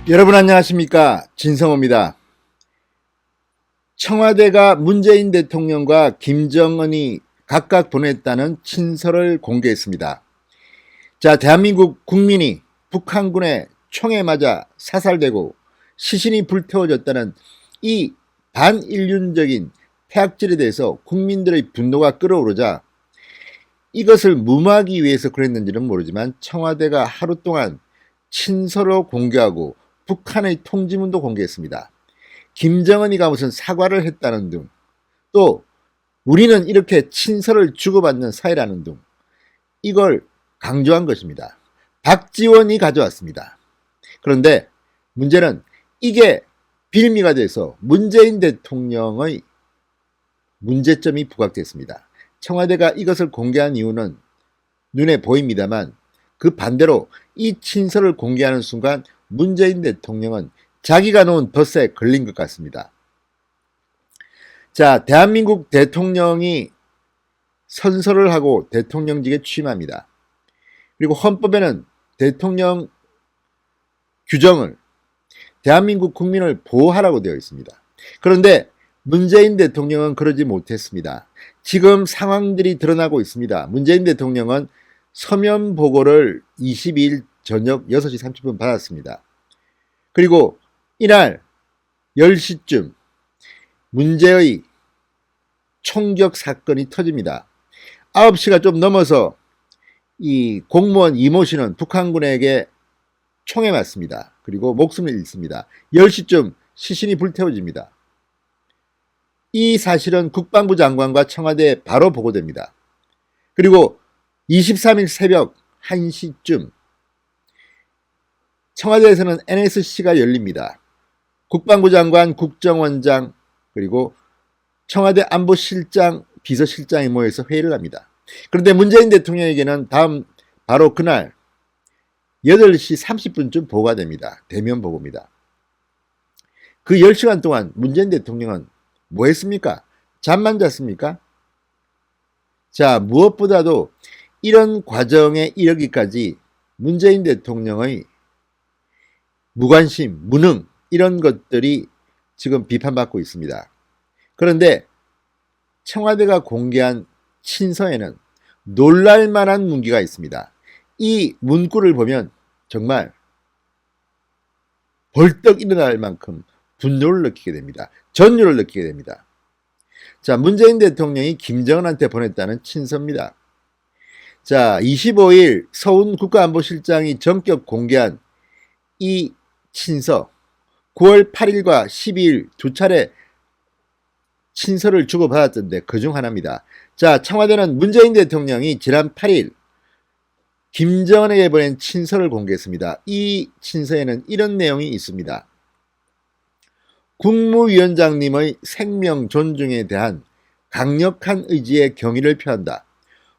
여러분 안녕하십니까? 진성호입니다. 청와대가 문재인 대통령과 김정은이 각각 보냈다는 친서를 공개했습니다. 자, 대한민국 국민이 북한군의 총에 맞아 사살되고 시신이 불태워졌다는 이 반인륜적인 폐악질에 대해서 국민들의 분노가 끓어오르자 이것을 무마하기 위해서 그랬는지는 모르지만 청와대가 하루 동안 친서로 공개하고 북한의 통지문도 공개했습니다. 김정은이가 무슨 사과를 했다는 등, 또 우리는 이렇게 친서를 주고받는 사이라는 등 이걸 강조한 것입니다. 박지원이 가져왔습니다. 그런데 문제는 이게 빌미가 돼서 문재인 대통령의 문제점이 부각됐습니다. 청와대가 이것을 공개한 이유는 눈에 보입니다만 그 반대로 이 친서를 공개하는 순간 문재인 대통령은 자기가 놓은 덫에 걸린 것 같습니다. 자, 대한민국 대통령이 선서를 하고 대통령직에 취임합니다. 그리고 헌법에는 대통령 규정을 대한민국 국민을 보호하라고 되어 있습니다. 그런데 문재인 대통령은 그러지 못했습니다. 지금 상황들이 드러나고 있습니다. 문재인 대통령은 서면 보고를 22일 저녁 6시 30분 받았습니다. 그리고 이날 10시쯤 문제의 총격 사건이 터집니다. 9시가 좀 넘어서 이 공무원 이모 씨는 북한군에게 총에 맞습니다. 그리고 목숨을 잃습니다. 10시쯤 시신이 불태워집니다. 이 사실은 국방부 장관과 청와대에 바로 보고됩니다. 그리고 23일 새벽 1시쯤 청와대에서는 NSC가 열립니다. 국방부 장관, 국정원장, 그리고 청와대 안보실장, 비서실장이 모여서 회의를 합니다. 그런데 문재인 대통령에게는 바로 그날 8시 30분쯤 보고가 됩니다. 대면 보고입니다. 그 10시간 동안 문재인 대통령은 뭐 했습니까? 잠만 잤습니까? 자, 무엇보다도 이런 과정에 이르기까지 문재인 대통령의 무관심, 무능 이런 것들이 지금 비판받고 있습니다. 그런데 청와대가 공개한 친서에는 놀랄만한 문구가 있습니다. 이 문구를 보면 정말 벌떡 일어날 만큼 분노를 느끼게 됩니다. 전율을 느끼게 됩니다. 자, 문재인 대통령이 김정은한테 보냈다는 친서입니다. 자, 25일 서훈 국가안보실장이 전격 공개한 이 친서, 9월 8일과 12일 두 차례 친서를 주고받았던데 그중 하나입니다. 자, 청와대는 문재인 대통령이 지난 8일 김정은에게 보낸 친서를 공개했습니다. 이 친서에는 이런 내용이 있습니다. 국무위원장님의 생명 존중에 대한 강력한 의지에 경의를 표한다.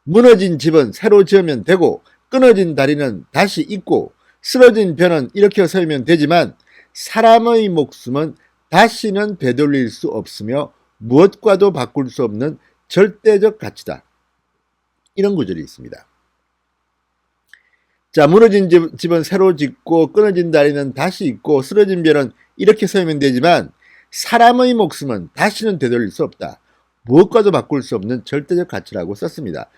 무너진 집은 새로 지으면 되고 끊어진 다리는 다시 잇고 쓰러진 변은 일으켜 세우면 되지만 사람의 목숨은 다시는 되돌릴 수 없으며 무엇과도 바꿀 수 없는 절대적 가치다. 이런 구절이 있습니다. 자, 무너진 집은 새로 짓고 끊어진 다리는 다시 잇고 쓰러진 변은 이렇게 세우면 되지만 사람의 목숨은 다시는 되돌릴 수 없다. 무엇과도 바꿀 수 없는 절대적 가치라고 썼습니다.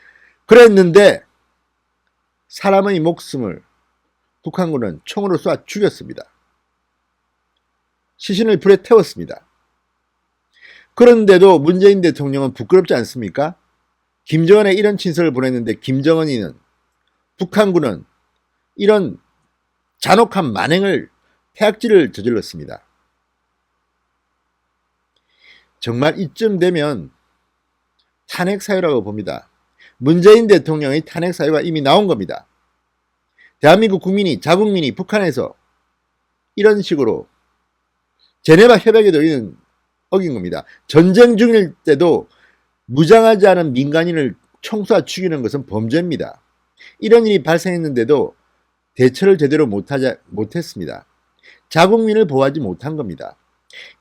그랬는데 사람의 목숨을 북한군은 총으로 쏴 죽였습니다. 시신을 불에 태웠습니다. 그런데도 문재인 대통령은 부끄럽지 않습니까? 김정은에 이런 친서를 보냈는데 김정은이는 북한군은 이런 잔혹한 만행을 폐악질을 저질렀습니다. 정말 이쯤 되면 탄핵 사유라고 봅니다. 문재인 대통령의 탄핵 사유가 이미 나온 겁니다. 대한민국 국민이, 자국민이 북한에서 이런 식으로 제네바 협약에도 이는 어긴 겁니다. 전쟁 중일 때도 무장하지 않은 민간인을 총 쏴 죽이는 것은 범죄입니다. 이런 일이 발생했는데도 대처를 제대로 못했습니다. 자국민을 보호하지 못한 겁니다.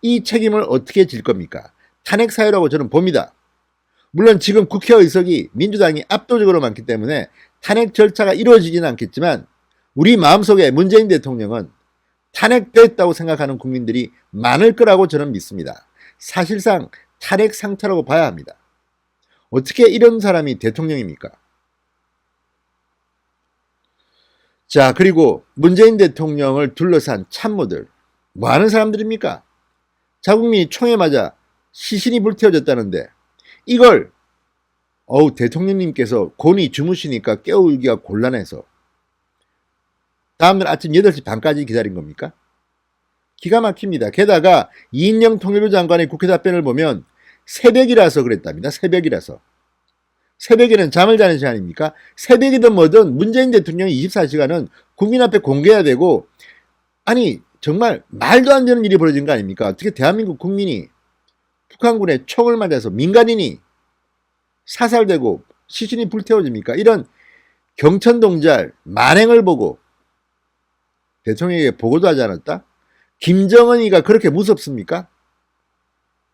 이 책임을 어떻게 질 겁니까? 탄핵 사유라고 저는 봅니다. 물론 지금 국회 의석이 민주당이 압도적으로 많기 때문에 탄핵 절차가 이루어지지는 않겠지만 우리 마음속에 문재인 대통령은 탄핵됐다고 생각하는 국민들이 많을 거라고 저는 믿습니다. 사실상 탄핵 상태라고 봐야 합니다. 어떻게 이런 사람이 대통령입니까? 자, 그리고 문재인 대통령을 둘러싼 참모들, 뭐 하는 사람들입니까? 자국민이 총에 맞아 시신이 불태워졌다는데 이걸 대통령님께서 곤히 주무시니까 깨우기가 곤란해서 다음날 아침 8시 반까지 기다린 겁니까? 기가 막힙니다. 게다가 이인영 통일부 장관의 국회 답변을 보면 새벽이라서 그랬답니다. 새벽이라서. 새벽에는 잠을 자는 시간입니까? 새벽이든 뭐든 문재인 대통령이 24시간은 국민 앞에 공개해야 되고, 아니 정말 말도 안 되는 일이 벌어진 거 아닙니까? 어떻게 대한민국 국민이 북한군의 총을 맞아서 민간인이 사살되고 시신이 불태워집니까? 이런 경천동잘 만행을 보고 대통령에게 보고도 하지 않았다? 김정은이가 그렇게 무섭습니까?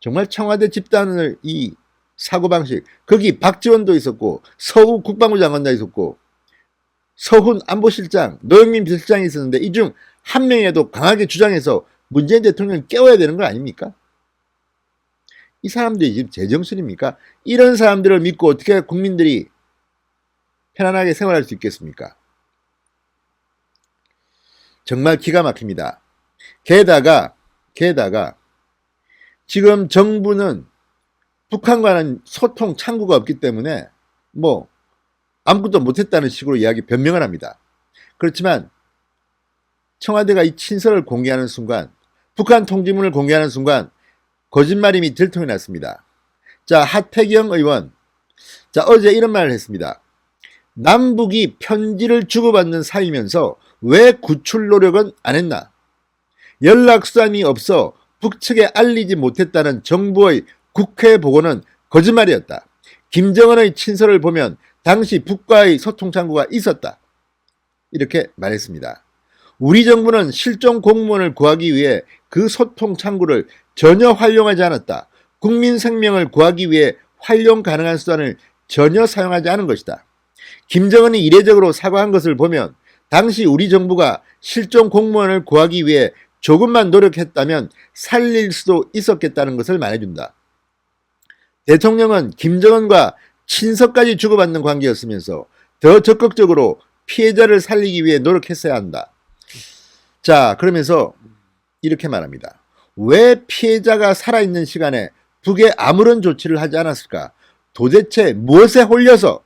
정말 청와대 집단을 이 사고방식, 거기 박지원도 있었고 서우 국방부 장관도 있었고 서훈 안보실장, 노영민 비서실장이 있었는데 이 중 한 명이라도 강하게 주장해서 문재인 대통령을 깨워야 되는 거 아닙니까? 이 사람들이 지금 제정신입니까? 이런 사람들을 믿고 어떻게 국민들이 편안하게 생활할 수 있겠습니까? 정말 기가 막힙니다. 게다가 지금 정부는 북한과는 소통 창구가 없기 때문에 뭐 아무것도 못했다는 식으로 변명을 합니다. 그렇지만 청와대가 이 친서를 공개하는 순간, 북한 통지문을 공개하는 순간 거짓말임이 들통이 났습니다. 자, 하태경 의원, 자, 어제 이런 말을 했습니다. 남북이 편지를 주고받는 사이면서 왜 구출 노력은 안 했나? 연락수단이 없어 북측에 알리지 못했다는 정부의 국회 보고는 거짓말이었다. 김정은의 친서를 보면 당시 북과의 소통 창구가 있었다. 이렇게 말했습니다. 우리 정부는 실종 공무원을 구하기 위해 그 소통 창구를 전혀 활용하지 않았다. 국민 생명을 구하기 위해 활용 가능한 수단을 전혀 사용하지 않은 것이다. 김정은이 이례적으로 사과한 것을 보면 당시 우리 정부가 실종 공무원을 구하기 위해 조금만 노력했다면 살릴 수도 있었겠다는 것을 말해준다. 대통령은 김정은과 친서까지 주고받는 관계였으면서 더 적극적으로 피해자를 살리기 위해 노력했어야 한다. 자, 그러면서 이렇게 말합니다. 왜 피해자가 살아있는 시간에 북에 아무런 조치를 하지 않았을까? 도대체 무엇에 홀려서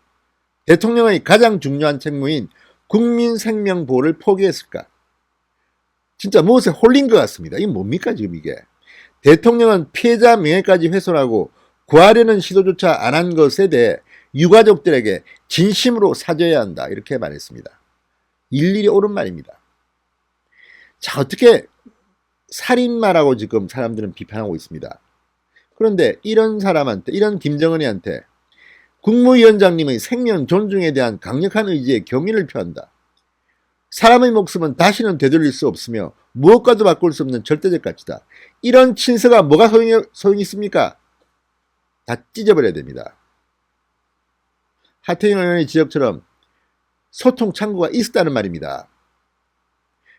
대통령의 가장 중요한 책무인 국민 생명 보호를 포기했을까? 진짜 무엇에 홀린 것 같습니다. 이게 뭡니까 지금 이게? 대통령은 피해자 명예까지 훼손하고 구하려는 시도조차 안 한 것에 대해 유가족들에게 진심으로 사죄해야 한다. 이렇게 말했습니다. 일일이 옳은 말입니다. 자, 어떻게 살인마라고 지금 사람들은 비판하고 있습니다. 그런데 이런 사람한테, 이런 김정은이한테 국무위원장님의 생명 존중에 대한 강력한 의지에 경의를 표한다. 사람의 목숨은 다시는 되돌릴 수 없으며 무엇과도 바꿀 수 없는 절대적 가치다. 이런 친서가 뭐가 소용이 있습니까? 다 찢어버려야 됩니다. 하태경 의원의 지적처럼 소통 창구가 있었다는 말입니다.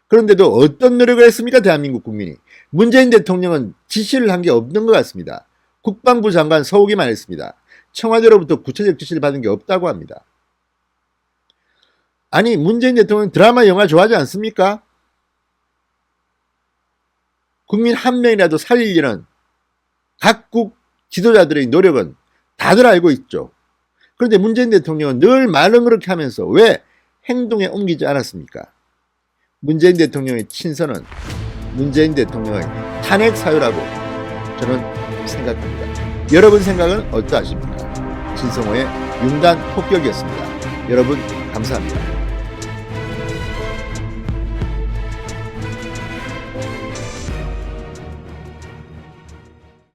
그런데도 어떤 노력을 했습니까? 대한민국 국민이. 문재인 대통령은 지시를 한 게 없는 것 같습니다. 국방부 장관 서욱이만 했습니다. 청와대로부터 구체적 지시를 받은 게 없다고 합니다. 아니, 문재인 대통령 드라마 영화 좋아하지 않습니까? 국민 한 명이라도 살리려는 각국 지도자들의 노력은 다들 알고 있죠. 그런데 문재인 대통령은 늘 말은 그렇게 하면서 왜 행동에 옮기지 않았습니까? 문재인 대통령의 친서는 문재인 대통령의 탄핵 사유라고 저는 생각합니다. 여러분 생각은 어떠하십니까? 진성호의 융단 폭격이었습니다. 여러분 감사합니다.